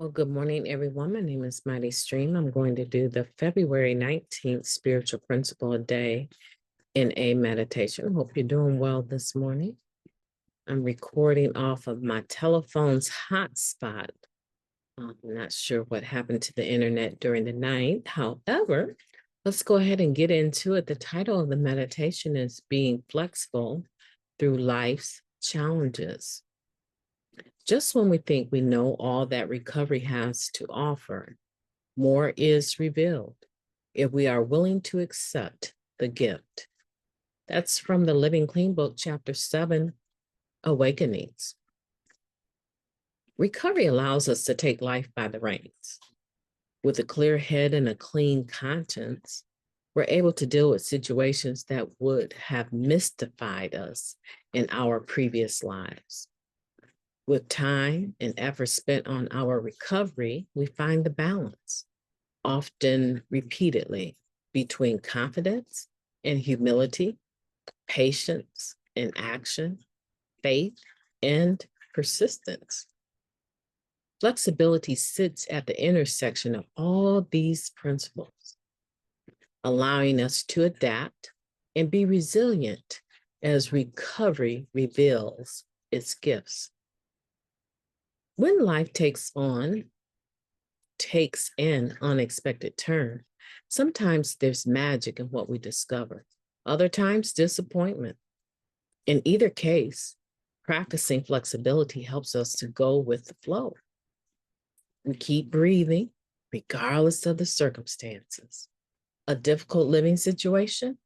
Well, good morning, everyone. My name is Mighty Stream. I'm going to do the February 19th Spiritual Principle a Day in a meditation. Hope you're doing well this morning. I'm recording off of my telephone's hotspot. I'm not sure what happened to the internet during the night. However, let's go ahead and get into it. The title of the meditation is Being Flexible Through Life's Challenges. Just when we think we know all that recovery has to offer, more is revealed if we are willing to accept the gift. That's from the Living Clean Book, Chapter 7, Awakenings. Recovery allows us to take life by the reins. With a clear head and a clean conscience, we're able to deal with situations that would have mystified us in our previous lives. With time and effort spent on our recovery, we find the balance, often repeatedly, between confidence and humility, patience and action, faith and persistence. Flexibility sits at the intersection of all these principles, allowing us to adapt and be resilient as recovery reveals its gifts. When life takes an unexpected turn, sometimes there's magic in what we discover, other times disappointment. In either case, practicing flexibility helps us to go with the flow. We keep breathing regardless of the circumstances. A difficult living situation,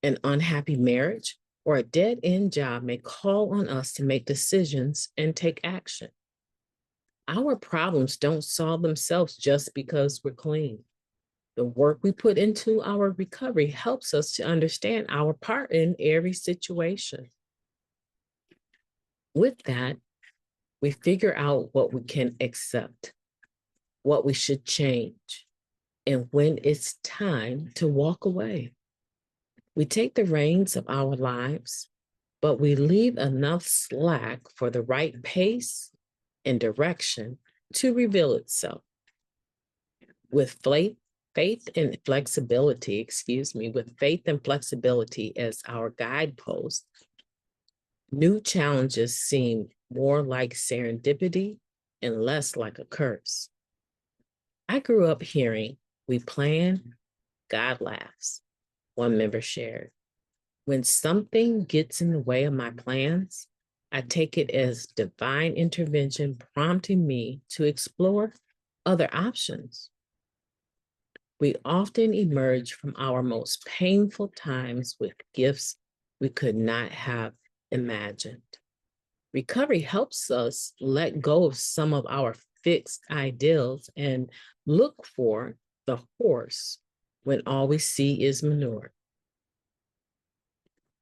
an unhappy marriage, or a dead-end job may call on us to make decisions and take action. Our problems don't solve themselves just because we're clean. The work we put into our recovery helps us to understand our part in every situation. With that, we figure out what we can accept, what we should change, and when it's time to walk away. We take the reins of our lives, but we leave enough slack for the right pace and direction to reveal itself. With faith and flexibility as our guidepost, new challenges seem more like serendipity and less like a curse. I grew up hearing, "We plan, God laughs," one member shared. When something gets in the way of my plans, I take it as divine intervention prompting me to explore other options. We often emerge from our most painful times with gifts we could not have imagined. Recovery helps us let go of some of our fixed ideals and look for the horse when all we see is manure.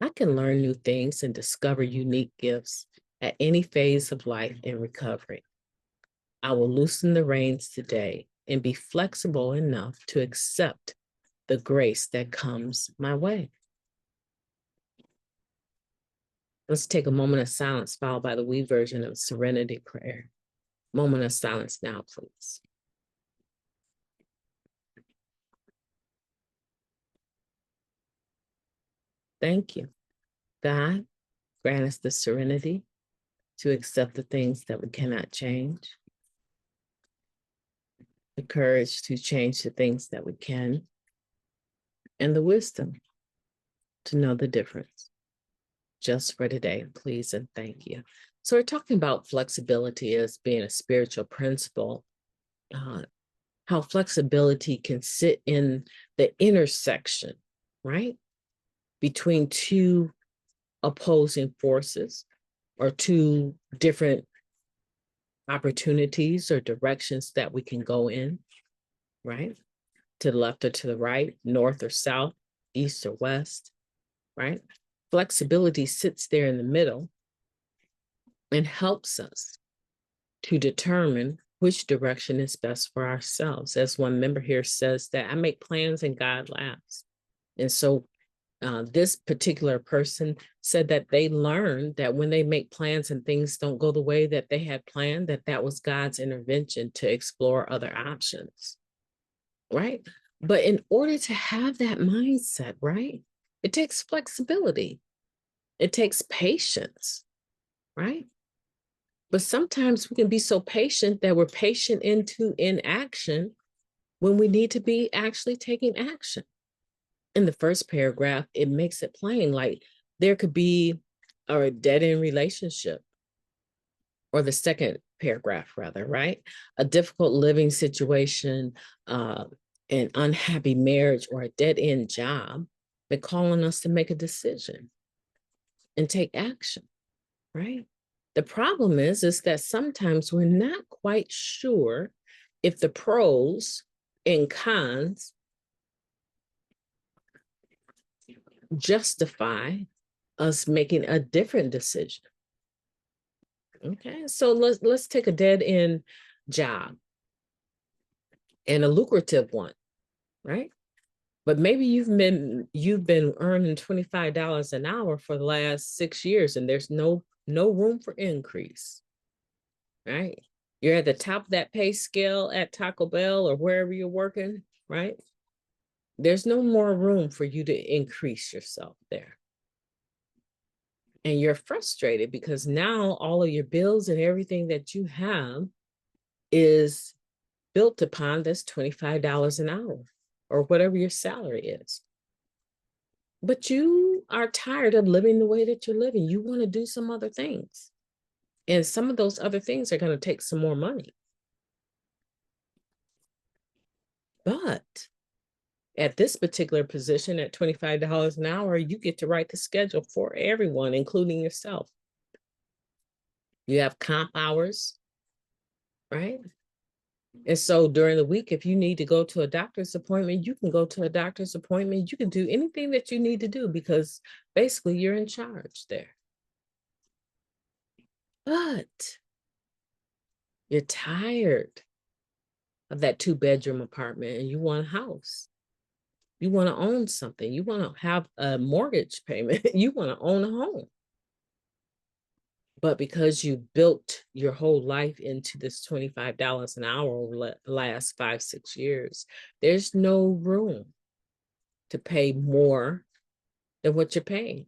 I can learn new things and discover unique gifts at any phase of life in recovery. I will loosen the reins today and be flexible enough to accept the grace that comes my way. Let's take a moment of silence followed by the we version of Serenity Prayer. Moment of silence now, please. Thank you. God, grant us the serenity to accept the things that we cannot change, the courage to change the things that we can, and the wisdom to know the difference. Just for today, please and thank you. So we're talking about flexibility as being a spiritual principle, how flexibility can sit in the intersection, right, between two opposing forces or two different opportunities or directions that we can go in, right? To the left or to the right, north or south, east or west, right? Flexibility sits there in the middle and helps us to determine which direction is best for ourselves. As one member here says that I make plans and God laughs. And so This particular person said that they learned that when they make plans and things don't go the way that they had planned, that was God's intervention to explore other options, right? But in order to have that mindset, right, it takes flexibility. It takes patience, right? But sometimes we can be so patient that we're patient into inaction when we need to be actually taking action. In the first paragraph, it makes it plain, like there could be a dead-end relationship, or the second paragraph rather, right? A difficult living situation, an unhappy marriage, or a dead-end job. They're calling us to make a decision and take action, right? The problem is that sometimes we're not quite sure if the pros and cons justify us making a different decision. Okay, so let's take a dead-end job, and a lucrative one, right? But maybe you've been earning $25 an hour for the last 6 years, and there's no room for increase, right? You're at the top of that pay scale at Taco Bell or wherever you're working, right? There's no more room for you to increase yourself there. And you're frustrated because now all of your bills and everything that you have is built upon this $25 an hour or whatever your salary is. But you are tired of living the way that you're living. You want to do some other things. And some of those other things are going to take some more money. But at this particular position at $25 an hour, you get to write the schedule for everyone, including yourself. You have comp hours, right? And so during the week, if you need to go to a doctor's appointment, you can go to a doctor's appointment. You can do anything that you need to do because basically you're in charge there. But you're tired of that 2-bedroom apartment and you want a house. You want to own something. You want to have a mortgage payment. You want to own a home. But because you built your whole life into this $25 an hour over the last 5-6 years, there's no room to pay more than what you're paying.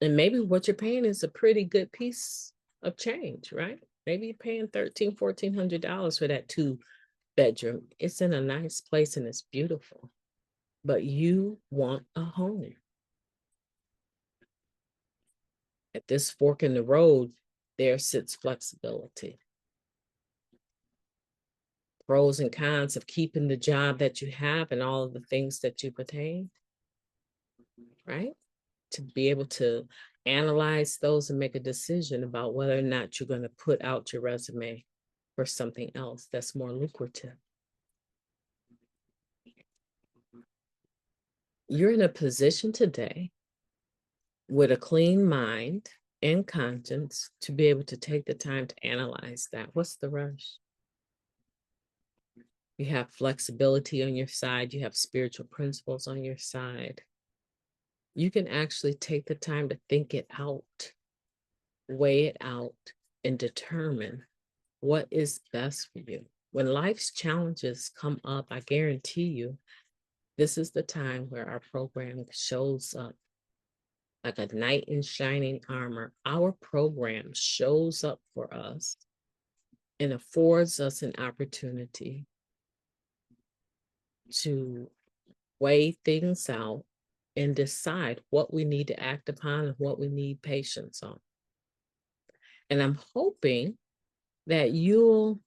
And maybe what you're paying is a pretty good piece of change, right? Maybe you're paying $1,300, $1,400 for that 2-bedroom. It's in a nice place and it's beautiful, but you want a home. At this fork in the road, there sits flexibility. Pros and cons of keeping the job that you have and all of the things that you pertain, right? To be able to analyze those and make a decision about whether or not you're going to put out your resume for something else that's more lucrative. You're in a position today with a clean mind and conscience to be able to take the time to analyze that. What's the rush? You have flexibility on your side. You have spiritual principles on your side. You can actually take the time to think it out, weigh it out, and determine what is best for you. When life's challenges come up, I guarantee you, this is the time where our program shows up like a knight in shining armor. Our program shows up for us and affords us an opportunity to weigh things out and decide what we need to act upon and what we need patience on. And I'm hoping that you'll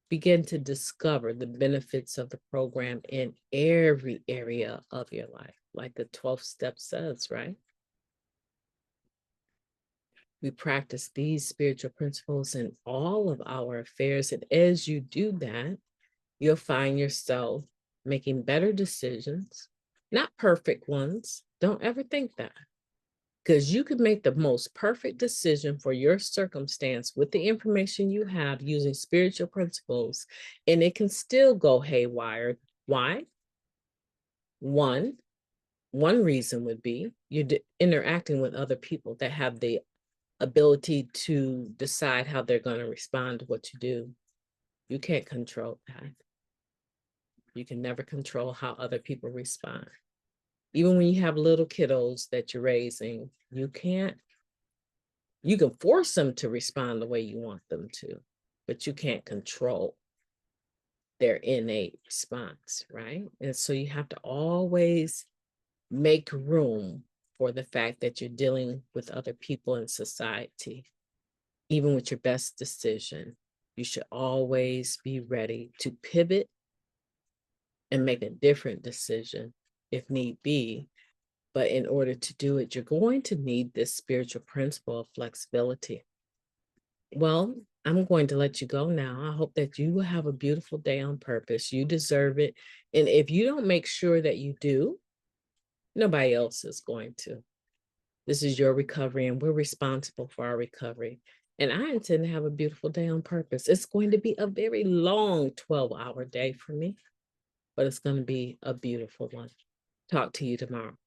begin to discover the benefits of the program in every area of your life, like the 12th step says, right? We practice these spiritual principles in all of our affairs. And as you do that, you'll find yourself making better decisions, not perfect ones. Don't ever think that. Because you could make the most perfect decision for your circumstance with the information you have using spiritual principles, and it can still go haywire. Why? One, One reason would be you're interacting with other people that have the ability to decide how they're going to respond to what you do. You can't control that. You can never control how other people respond. Even when you have little kiddos that you're raising, you can force them to respond the way you want them to, but you can't control their innate response, right? And so you have to always make room for the fact that you're dealing with other people in society. Even with your best decision, you should always be ready to pivot and make a different decision if need be. But in order to do it, you're going to need this spiritual principle of flexibility. Well, I'm going to let you go now. I hope that you will have a beautiful day on purpose. You deserve it. And if you don't make sure that you do, nobody else is going to. This is your recovery, and we're responsible for our recovery. And I intend to have a beautiful day on purpose. It's going to be a very long 12-hour day for me, but it's going to be a beautiful one. Talk to you tomorrow.